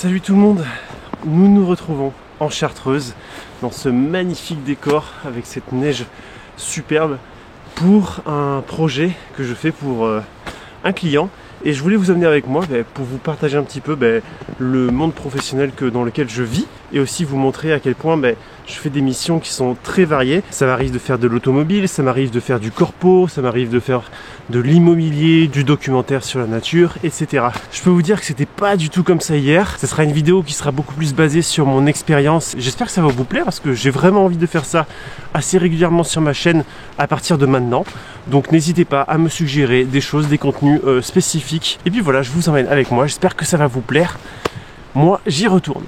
Salut tout le monde, nous nous retrouvons en Chartreuse dans ce magnifique décor avec cette neige superbe pour un projet que je fais pour un client. Et je voulais vous amener avec moi pour vous partager un petit peu le monde professionnel dans lequel je vis et aussi vous montrer à quel point je fais des missions qui sont très variées. Ça m'arrive de faire de l'automobile, ça m'arrive de faire du corpo, ça m'arrive de faire de l'immobilier, du documentaire sur la nature, etc. Je peux vous dire que c'était pas du tout comme ça hier. Ce sera une vidéo qui sera beaucoup plus basée sur mon expérience. J'espère que ça va vous plaire parce que j'ai vraiment envie de faire ça assez régulièrement sur ma chaîne à partir de maintenant. Donc n'hésitez pas à me suggérer des choses, des contenus spécifiques. Et puis voilà, je vous emmène avec moi. J'espère que ça va vous plaire. Moi, j'y retourne.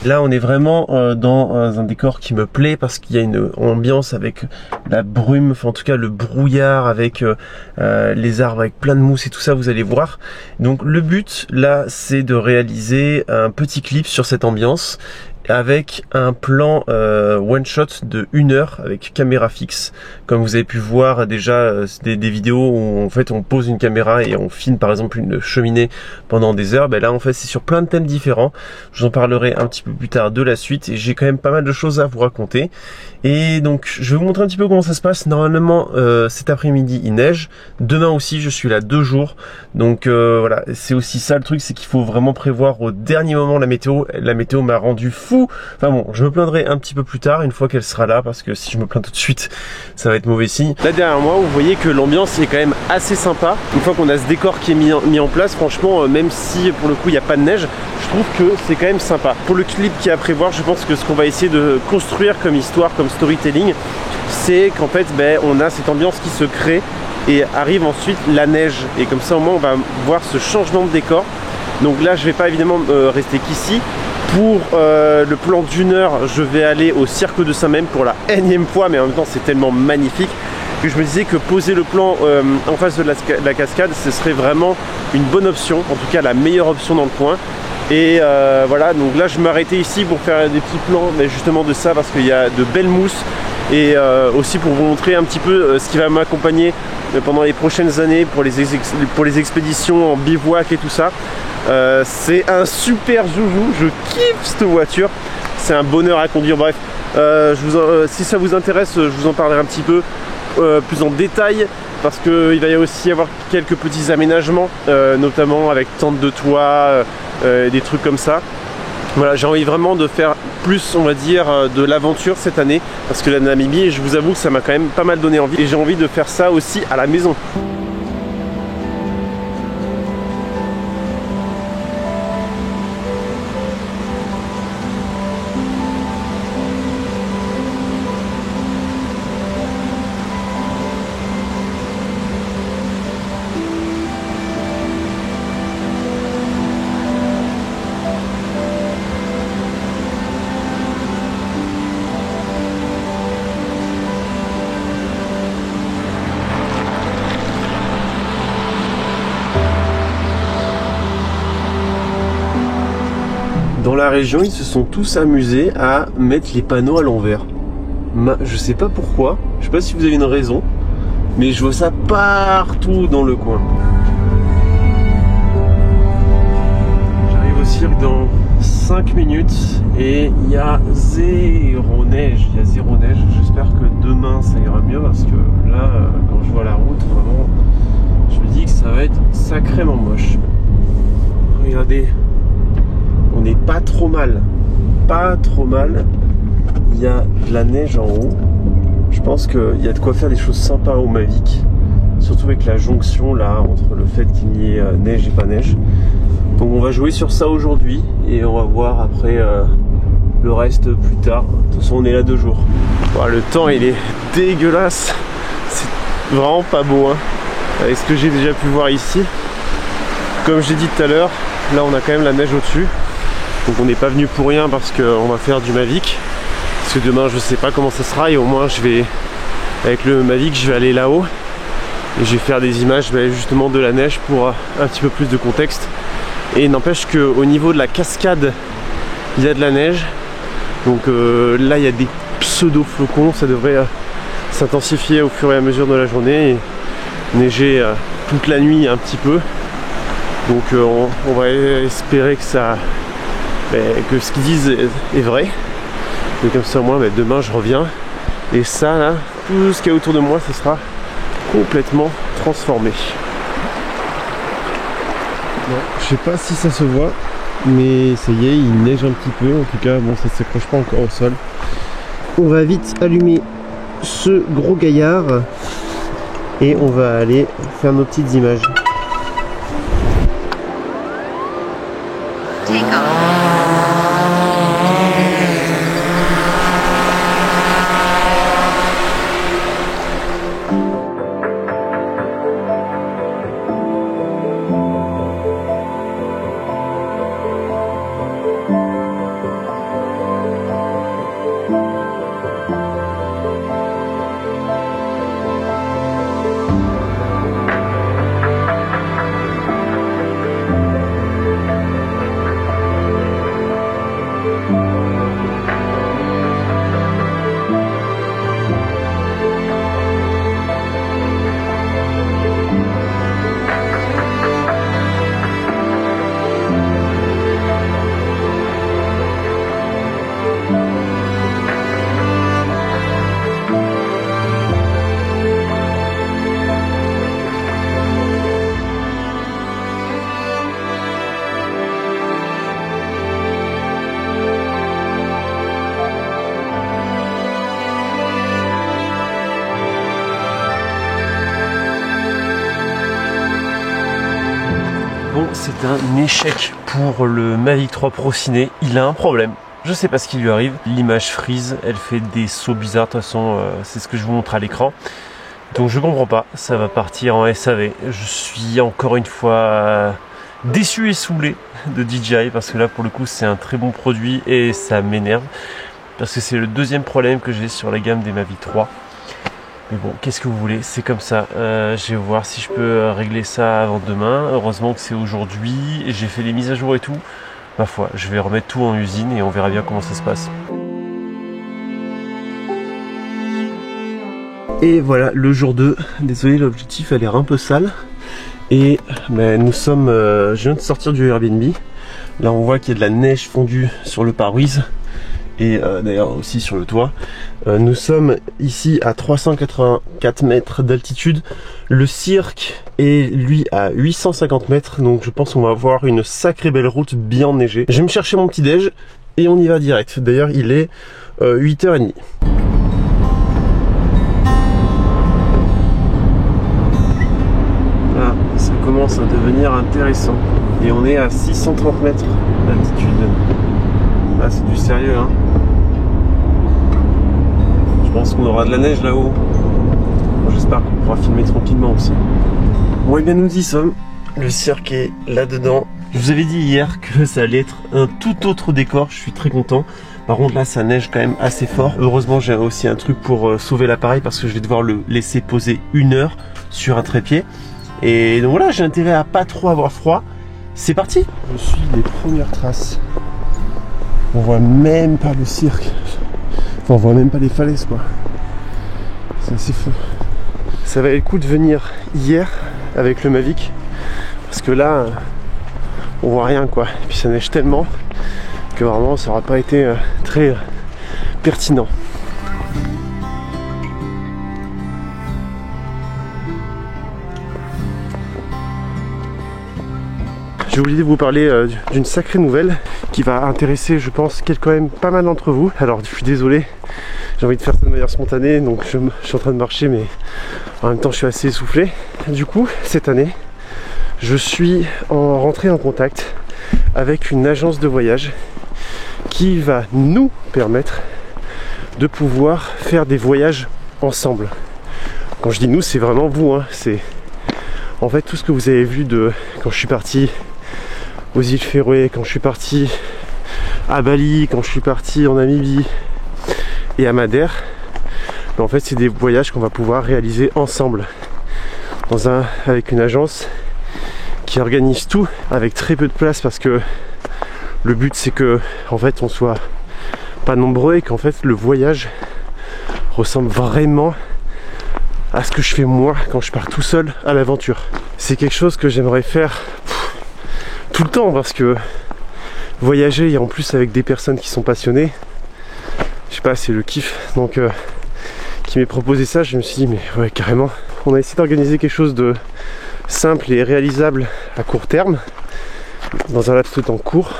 Là, on est vraiment dans un décor qui me plaît parce qu'il y a une ambiance avec la brume, enfin en tout cas le brouillard avec les arbres avec plein de mousse et tout ça, vous allez voir. Donc le but là, c'est de réaliser un petit clip sur cette ambiance avec un plan one shot de 1 heure avec caméra fixe. Comme vous avez pu voir déjà des vidéos où en fait on pose une caméra et on filme par exemple une cheminée pendant des heures. Là en fait c'est sur plein de thèmes différents. Je vous en parlerai un petit peu plus tard de la suite et j'ai quand même pas mal de choses à vous raconter. Et donc je vais vous montrer un petit peu comment ça se passe. Normalement cet après-midi il neige. Demain aussi je suis là 2 jours. Donc voilà, c'est aussi ça le truc, c'est qu'il faut vraiment prévoir au dernier moment la météo. La météo m'a rendu fou. Enfin bon, je me plaindrai un petit peu plus tard une fois qu'elle sera là parce que si je me plains tout de suite ça va être mauvais signe. Là derrière moi vous voyez que l'ambiance est quand même assez sympa. Une fois qu'on a ce décor qui est mis en place, franchement même si pour le coup il n'y a pas de neige, je trouve que c'est quand même sympa. Pour le clip qui est à prévoir, je pense que ce qu'on va essayer de construire comme histoire, comme storytelling, c'est qu'en fait on a cette ambiance qui se crée et arrive ensuite la neige et comme ça au moins on va voir ce changement de décor. Donc là je vais pas évidemment rester qu'ici. Pour le plan d'1 heure, je vais aller au Cirque de Saint-Même pour la énième fois, mais en même temps c'est tellement magnifique que je me disais que poser le plan en face de la cascade, ce serait vraiment une bonne option, en tout cas la meilleure option dans le coin. Et voilà, donc là je m'arrêtais ici pour faire des petits plans, mais justement de ça parce qu'il y a de belles mousses et aussi pour vous montrer un petit peu ce qui va m'accompagner pendant les prochaines années pour les expéditions en bivouac et tout ça. C'est un super joujou, je kiffe cette voiture, c'est un bonheur à conduire. Bref, si ça vous intéresse, je vous en parlerai un petit peu plus en détail parce qu'il va y aussi y avoir quelques petits aménagements, notamment avec tente de toit, des trucs comme ça. Voilà, j'ai envie vraiment de faire plus, on va dire, de l'aventure cette année parce que la Namibie, je vous avoue que ça m'a quand même pas mal donné envie et j'ai envie de faire ça aussi à la maison. Dans la région, ils se sont tous amusés à mettre les panneaux à l'envers. Je sais pas pourquoi, je sais pas si vous avez une raison, mais je vois ça partout dans le coin. J'arrive au cirque dans 5 minutes et il y a zéro neige. J'espère que demain ça ira mieux parce que là, quand je vois la route, vraiment, je me dis que ça va être sacrément moche. Regardez. On n'est pas trop mal, il y a de la neige en haut. Je pense qu'il y a de quoi faire des choses sympas au Mavic, surtout avec la jonction là entre le fait qu'il y ait neige et pas neige. Donc on va jouer sur ça aujourd'hui et on va voir après le reste plus tard. De toute façon on est là 2 jours. Bon, le temps il est dégueulasse, c'est vraiment pas beau hein, avec ce que j'ai déjà pu voir ici. Comme j'ai dit tout à l'heure, là on a quand même la neige au-dessus. Donc on n'est pas venu pour rien parce qu'on va faire du Mavic. Parce que demain je sais pas comment ça sera et au moins je vais, avec le Mavic, je vais aller là-haut. Et je vais faire des images justement de la neige pour un petit peu plus de contexte. Et n'empêche qu'au niveau de la cascade, il y a de la neige. Donc là il y a des pseudo-flocons, ça devrait s'intensifier au fur et à mesure de la journée. Et neiger toute la nuit un petit peu. Donc on va espérer que ça, que ce qu'ils disent est vrai. Et comme ça moi demain je reviens et ça là, tout ce qu'il y a autour de moi, ça sera complètement transformé. Bon, je sais pas si ça se voit, mais ça y est, il neige un petit peu. En tout cas, bon, ça ne s'accroche pas encore au sol. On va vite allumer ce gros gaillard et on va aller faire nos petites images. Bon, c'est un échec pour le Mavic 3 Pro Ciné. Il a un problème. Je sais pas ce qui lui arrive. L'image freeze, elle fait des sauts bizarres. De toute façon, c'est ce que je vous montre à l'écran. Donc je comprends pas. Ça va partir en SAV. Je suis encore une fois déçu et saoulé de DJI parce que là, pour le coup, c'est un très bon produit et ça m'énerve parce que c'est le deuxième problème que j'ai sur la gamme des Mavic 3. Mais bon, qu'est-ce que vous voulez, c'est comme ça. Je vais voir si je peux régler ça avant demain. Heureusement que c'est aujourd'hui. J'ai fait les mises à jour et tout. Ma foi, je vais remettre tout en usine et on verra bien comment ça se passe. Et voilà, le jour 2. Désolé, l'objectif a l'air un peu sale. Et nous sommes... je viens de sortir du Airbnb. Là, on voit qu'il y a de la neige fondue sur le pare-brise. Et d'ailleurs aussi sur le toit. Nous sommes ici à 384 mètres d'altitude. Le cirque est lui à 850 mètres. Donc je pense qu'on va avoir une sacrée belle route bien enneigée. Je vais me chercher mon petit déj et on y va direct. D'ailleurs il est 8h30. Là, ça commence à devenir intéressant. Et on est à 630 mètres d'altitude. Là c'est du sérieux hein. Je pense qu'on aura de la neige là-haut. J'espère qu'on pourra filmer tranquillement aussi. Bon et bien nous y sommes. Le cirque est là-dedans. Je vous avais dit hier que ça allait être un tout autre décor. Je suis très content. Par contre là ça neige quand même assez fort. Heureusement j'ai aussi un truc pour sauver l'appareil parce que je vais devoir le laisser poser 1 heure sur un trépied. Et donc voilà, j'ai intérêt à pas trop avoir froid. C'est parti. Je suis les premières traces. On voit même pas le cirque. Enfin, on voit même pas les falaises quoi. C'est assez fou. Ça valait le coup de venir hier avec le Mavic. Parce que là, on voit rien quoi. Et puis ça neige tellement que vraiment ça aura pas été très pertinent. J'ai oublié de vous parler d'une sacrée nouvelle qui va intéresser, je pense, quand même pas mal d'entre vous. Alors, je suis désolé, j'ai envie de faire ça de manière spontanée, donc je suis en train de marcher, mais en même temps, je suis assez essoufflé. Du coup, cette année, je suis rentré en contact avec une agence de voyage qui va nous permettre de pouvoir faire des voyages ensemble. Quand je dis nous, c'est vraiment vous, hein. C'est en fait tout ce que vous avez vu de quand je suis parti aux îles Féroé, quand je suis parti à Bali, quand je suis parti en Namibie et à Madère. Mais en fait c'est des voyages qu'on va pouvoir réaliser ensemble avec une agence qui organise tout avec très peu de place parce que le but c'est que en fait on soit pas nombreux et qu'en fait le voyage ressemble vraiment à ce que je fais moi quand je pars tout seul à l'aventure. C'est quelque chose que j'aimerais faire tout le temps parce que voyager et en plus avec des personnes qui sont passionnées, je sais pas, c'est le kiff. Donc qui m'ait proposé ça, je me suis dit mais ouais, carrément. On a essayé d'organiser quelque chose de simple et réalisable à court terme dans un laps de temps court.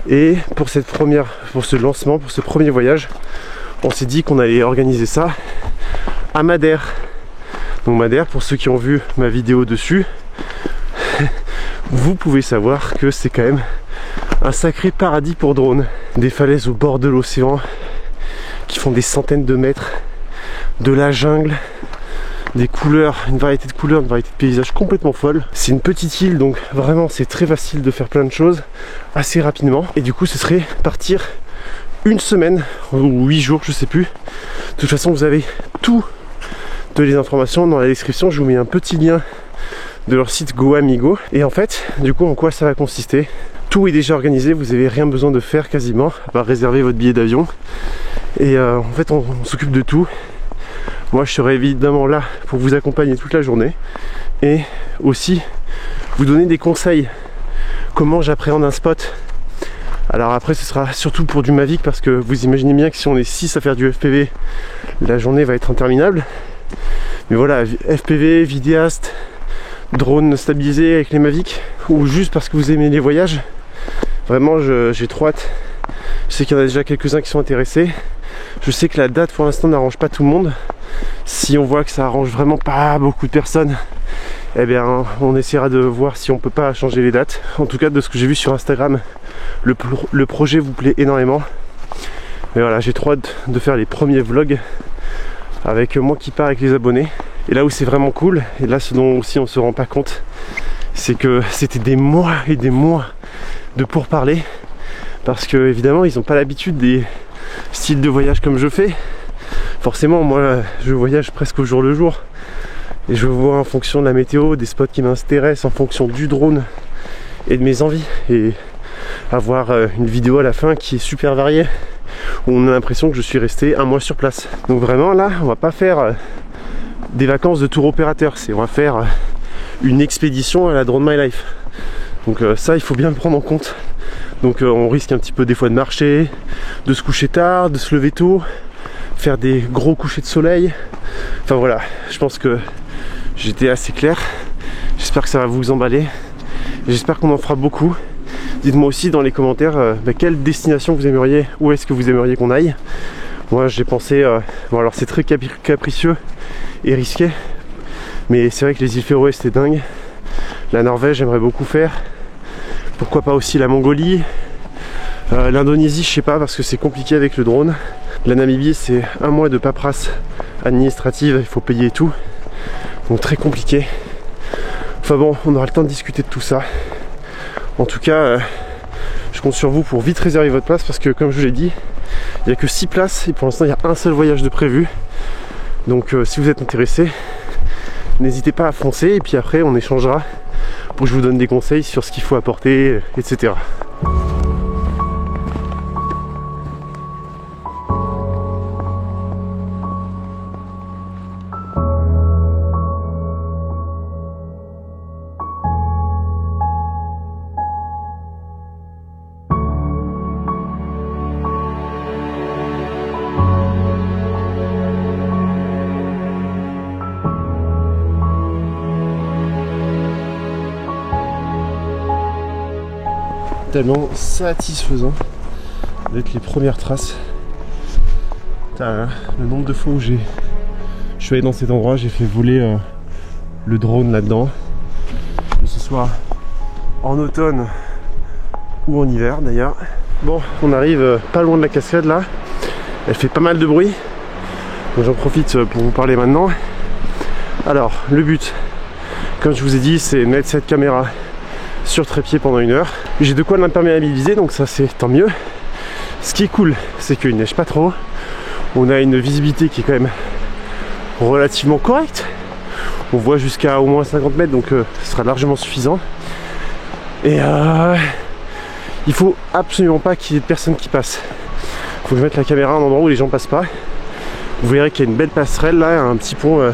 Et pour ce lancement, pour ce premier voyage, on s'est dit qu'on allait organiser ça à Madère. Donc Madère, pour ceux qui ont vu ma vidéo dessus, vous pouvez savoir que c'est quand même un sacré paradis pour drone. Des falaises au bord de l'océan qui font des centaines de mètres, de la jungle, des couleurs, une variété de couleurs, une variété de paysages complètement folle. C'est une petite île, donc vraiment c'est très facile de faire plein de choses assez rapidement. Et du coup ce serait partir une semaine ou 8 jours, je sais plus. De toute façon vous avez toutes les informations dans la description. Je vous mets un petit lien de leur site GoAmigo. Et en fait, du coup, en quoi ça va consister? Tout est déjà organisé, vous n'avez rien besoin de faire quasiment, à part réserver votre billet d'avion. Et en fait, on s'occupe de tout. Moi, je serai évidemment là pour vous accompagner toute la journée. Et aussi, vous donner des conseils. Comment j'appréhende un spot. Alors après, ce sera surtout pour du Mavic, parce que vous imaginez bien que si on est 6 à faire du FPV, la journée va être interminable. Mais voilà, FPV, vidéaste, drone stabilisé avec les Mavic, ou juste parce que vous aimez les voyages, vraiment j'ai trop hâte. Je sais qu'il y en a déjà quelques-uns qui sont intéressés. Je sais que la date pour l'instant n'arrange pas tout le monde. Si on voit que ça arrange vraiment pas beaucoup de personnes, eh bien on essaiera de voir si on peut pas changer les dates. En tout cas, de ce que j'ai vu sur Instagram, le projet vous plaît énormément. Mais voilà, j'ai trop hâte de faire les premiers vlogs avec moi qui pars avec les abonnés. Et là où c'est vraiment cool, et là ce dont aussi on se rend pas compte, c'est que c'était des mois et des mois de pourparlers, parce que évidemment ils n'ont pas l'habitude des styles de voyage comme je fais. Forcément moi je voyage presque au jour le jour, et je vois en fonction de la météo, des spots qui m'intéressent, en fonction du drone et de mes envies, et avoir une vidéo à la fin qui est super variée, où on a l'impression que je suis resté un mois sur place. Donc vraiment là on va pas faire des vacances de tour opérateur, on va faire une expédition à la Drone My Life. Donc ça il faut bien le prendre en compte. Donc on risque un petit peu des fois de marcher, de se coucher tard, de se lever tôt, faire des gros couchers de soleil. Enfin voilà, je pense que j'étais assez clair. J'espère que ça va vous emballer. J'espère qu'on en fera beaucoup. Dites-moi aussi dans les commentaires quelle destination vous aimeriez, où est-ce que vous aimeriez qu'on aille. Moi j'ai pensé, bon alors c'est très capricieux et risqué, mais c'est vrai que les îles Féroé c'était dingue. La Norvège j'aimerais beaucoup faire. Pourquoi pas aussi la Mongolie, l'Indonésie je sais pas parce que c'est compliqué avec le drone. La Namibie c'est un mois de paperasse administrative, il faut payer et tout, donc très compliqué. Enfin bon, on aura le temps de discuter de tout ça. En tout cas je compte sur vous pour vite réserver votre place, parce que comme je vous l'ai dit, il n'y a que 6 places et pour l'instant il y a un seul voyage de prévu. Donc si vous êtes intéressé, n'hésitez pas à foncer, et puis après on échangera pour que je vous donne des conseils sur ce qu'il faut apporter, etc. Tellement satisfaisant d'être les premières traces. Putain, le nombre de fois où je suis allé dans cet endroit, j'ai fait voler le drone là-dedans, que ce soit en automne ou en hiver d'ailleurs. Bon, on arrive pas loin de la cascade là, elle fait pas mal de bruit, donc j'en profite pour vous parler maintenant. Alors le but, comme je vous ai dit, c'est de mettre cette caméra sur trépied pendant 1 heure. J'ai de quoi l'imperméabiliser, donc ça c'est tant mieux. Ce qui est cool, c'est qu'il neige pas trop. On a une visibilité qui est quand même relativement correcte. On voit jusqu'à au moins 50 mètres, donc ce sera largement suffisant. Et il faut absolument pas qu'il y ait de personnes qui passent. Il faut que je mette la caméra à un endroit où les gens passent pas. Vous verrez qu'il y a une belle passerelle là, un petit pont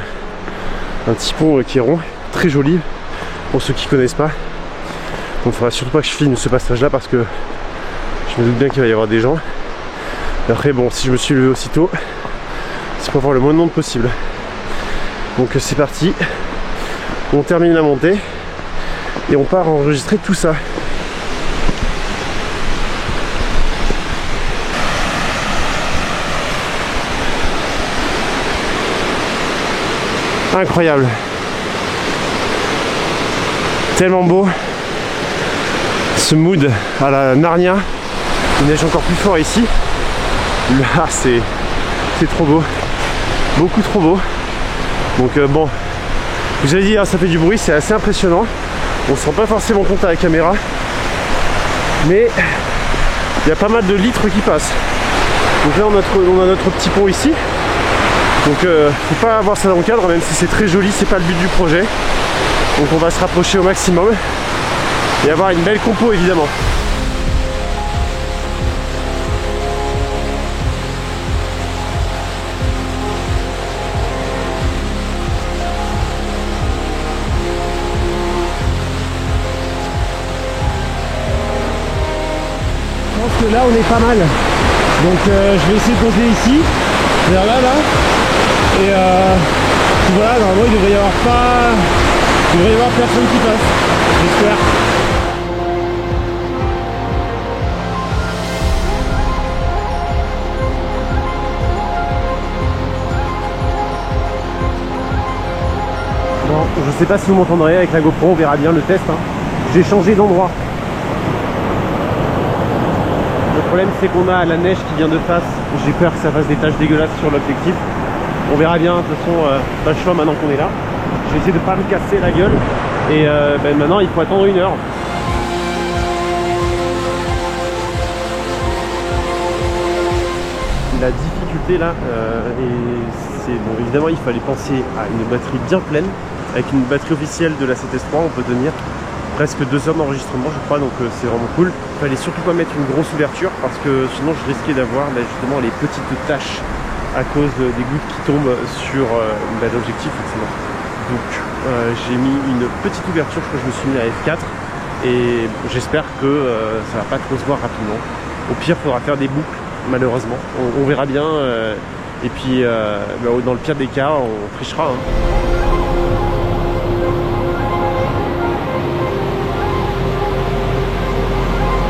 qui est rond, très joli pour ceux qui connaissent pas. il ne faudra surtout pas que je filme ce passage là parce que je me doute bien qu'il va y avoir des gens. Après bon, si je me suis levé aussitôt, c'est pour avoir le moins de monde possible. Donc c'est parti, on termine la montée et on part enregistrer tout ça. Incroyable, tellement beau, ce mood à la Narnia. Il neige encore plus fort ici. Là c'est trop beau, beaucoup trop beau. Donc bon, vous avez dit, hein, ça fait du bruit, c'est assez impressionnant. On se rend pas forcément compte à la caméra, mais il y a pas mal de litres qui passent. Donc là on a notre petit pont ici. Donc faut pas avoir ça dans le cadre, même si c'est très joli, c'est pas le but du projet. Donc on va se rapprocher au maximum et avoir une belle compo évidemment. Je pense que là on est pas mal. Donc je vais essayer de poser ici, vers là. Et voilà, normalement il devrait y avoir personne qui passe, j'espère. Bon, je sais pas si vous m'entendrez avec la GoPro, on verra bien le test. Hein. J'ai changé d'endroit. Le problème c'est qu'on a la neige qui vient de face. J'ai peur que ça fasse des taches dégueulasses sur l'objectif. On verra bien, de toute façon, pas le choix maintenant qu'on est là. Je vais essayer de ne pas me casser la gueule. Et maintenant il faut attendre 1 heure. La difficulté là, c'est bon, évidemment il fallait penser à une batterie bien pleine. Avec une batterie officielle de la 7S3 on peut tenir presque 2 heures d'enregistrement je crois, donc c'est vraiment cool. Il fallait surtout pas mettre une grosse ouverture parce que sinon je risquais d'avoir justement les petites taches à cause des gouttes qui tombent sur l'objectif forcément. Donc j'ai mis une petite ouverture, je crois que je me suis mis à F4 et j'espère que ça va pas trop se voir rapidement. Au pire il faudra faire des boucles malheureusement, on verra bien et puis dans le pire des cas on trichera. Hein.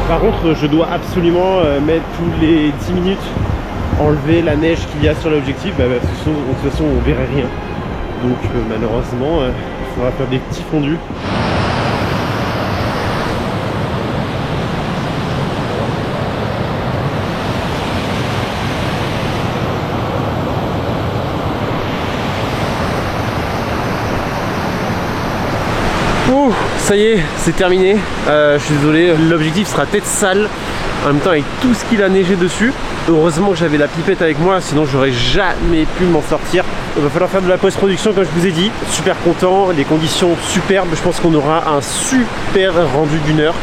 Par contre je dois absolument mettre tous les 10 minutes enlever la neige qu'il y a sur l'objectif, de toute façon on verrait rien. Donc malheureusement il faudra faire des petits fondus. Ouh, ça y est, c'est terminé. Je suis désolé, l'objectif sera peut-être sale. En même temps avec tout ce qu'il a neigé dessus. Heureusement que j'avais la pipette avec moi, sinon j'aurais jamais pu m'en sortir. Il va falloir faire de la post-production comme je vous ai dit. Super content, les conditions superbes. Je pense qu'on aura un super rendu d'1 heure.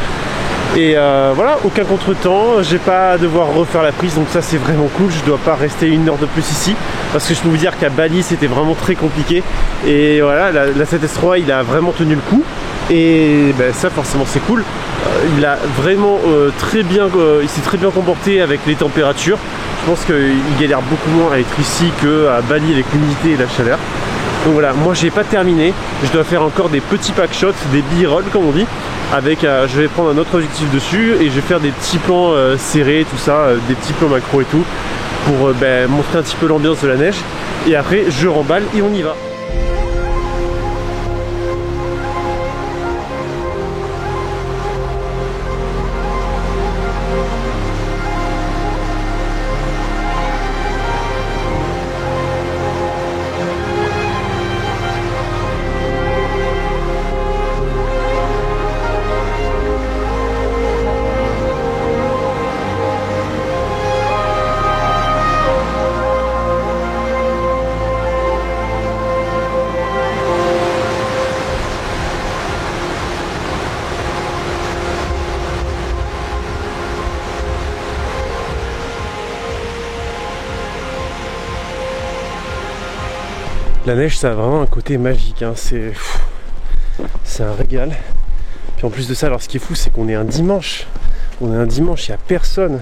Et voilà, aucun contretemps, j'ai pas à devoir refaire la prise, donc ça c'est vraiment cool. Je dois pas rester 1 heure de plus ici, parce que je peux vous dire qu'à Bali c'était vraiment très compliqué. Et voilà, la 7S3 il a vraiment tenu le coup. Et ben, ça forcément c'est cool. Il a vraiment il s'est très bien comporté avec les températures. Je pense qu'il galère beaucoup moins à être ici qu'à Bali avec l'humidité et la chaleur. Donc voilà, moi j'ai pas terminé. Je dois faire encore des petits pack shots, des b-roll comme on dit. Avec, je vais prendre un autre objectif dessus et je vais faire des petits plans serrés, tout ça, des petits plans macro et tout, pour montrer un petit peu l'ambiance de la neige. Et après je remballe et on y va. La neige ça a vraiment un côté magique, hein. C'est un régal. Puis en plus de ça, alors ce qui est fou, c'est qu'on est un dimanche. On est un dimanche, il n'y a personne.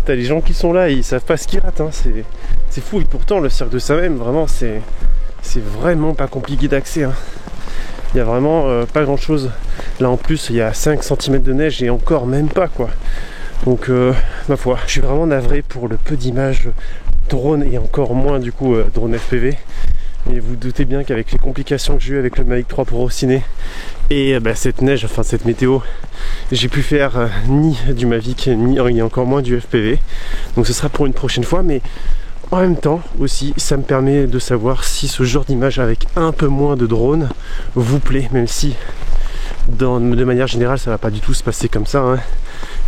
T'as les gens qui sont là et ils savent pas ce qu'ils ratent, hein. C'est fou. Et pourtant, le cirque de Saint-Même, vraiment, c'est vraiment pas compliqué d'accès, hein. Il n'y a vraiment pas grand chose. Là en plus, il y a 5 cm de neige et encore même pas, quoi. Donc, ma foi, je suis vraiment navré pour le peu d'images drone et encore moins du coup drone FPV. Et vous doutez bien qu'avec les complications que j'ai eues avec le Mavic 3 Pro Ciné et cette neige, enfin cette météo, j'ai pu faire ni du Mavic ni encore moins du FPV. Donc ce sera pour une prochaine fois, mais en même temps aussi ça me permet de savoir si ce genre d'image avec un peu moins de drone vous plaît, même si de manière générale ça va pas du tout se passer comme ça, hein.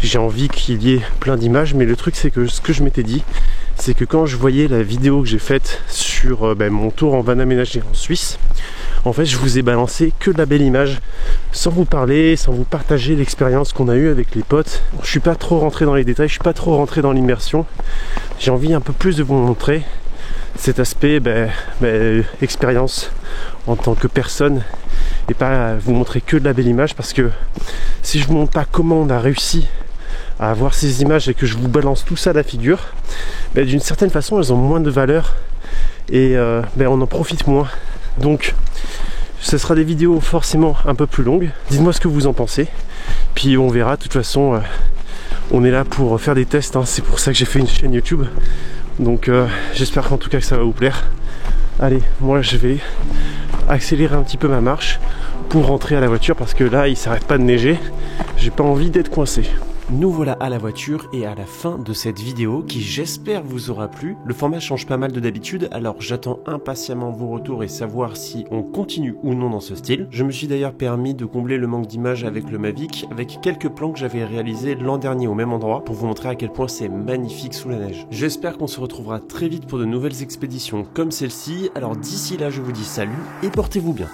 J'ai envie qu'il y ait plein d'images, mais le truc c'est que ce que je m'étais dit, c'est que quand je voyais la vidéo que j'ai faite sur mon tour en van aménagé en Suisse, en fait je vous ai balancé que de la belle image, sans vous parler, sans vous partager l'expérience qu'on a eue avec les potes. Je suis pas trop rentré dans les détails, je suis pas trop rentré dans l'immersion. J'ai envie un peu plus de vous montrer cet aspect expérience en tant que personne, et pas vous montrer que de la belle image, parce que si je vous montre pas comment on a réussi à avoir ces images et que je vous balance tout ça à la figure, d'une certaine façon elles ont moins de valeur et on en profite moins. Donc ce sera des vidéos forcément un peu plus longues. Dites-moi ce que vous en pensez, puis on verra. De toute façon on est là pour faire des tests, hein. C'est pour ça que j'ai fait une chaîne YouTube. Donc j'espère qu'en tout cas que ça va vous plaire. Allez, moi je vais accélérer un petit peu ma marche pour rentrer à la voiture, parce que là il s'arrête pas de neiger, j'ai pas envie d'être coincé. Nous voilà à la voiture et à la fin de cette vidéo qui, j'espère, vous aura plu. Le format change pas mal de d'habitude, alors j'attends impatiemment vos retours et savoir si on continue ou non dans ce style. Je me suis d'ailleurs permis de combler le manque d'images avec le Mavic, avec quelques plans que j'avais réalisés l'an dernier au même endroit, pour vous montrer à quel point c'est magnifique sous la neige. J'espère qu'on se retrouvera très vite pour de nouvelles expéditions comme celle-ci. Alors d'ici là, je vous dis salut et portez-vous bien.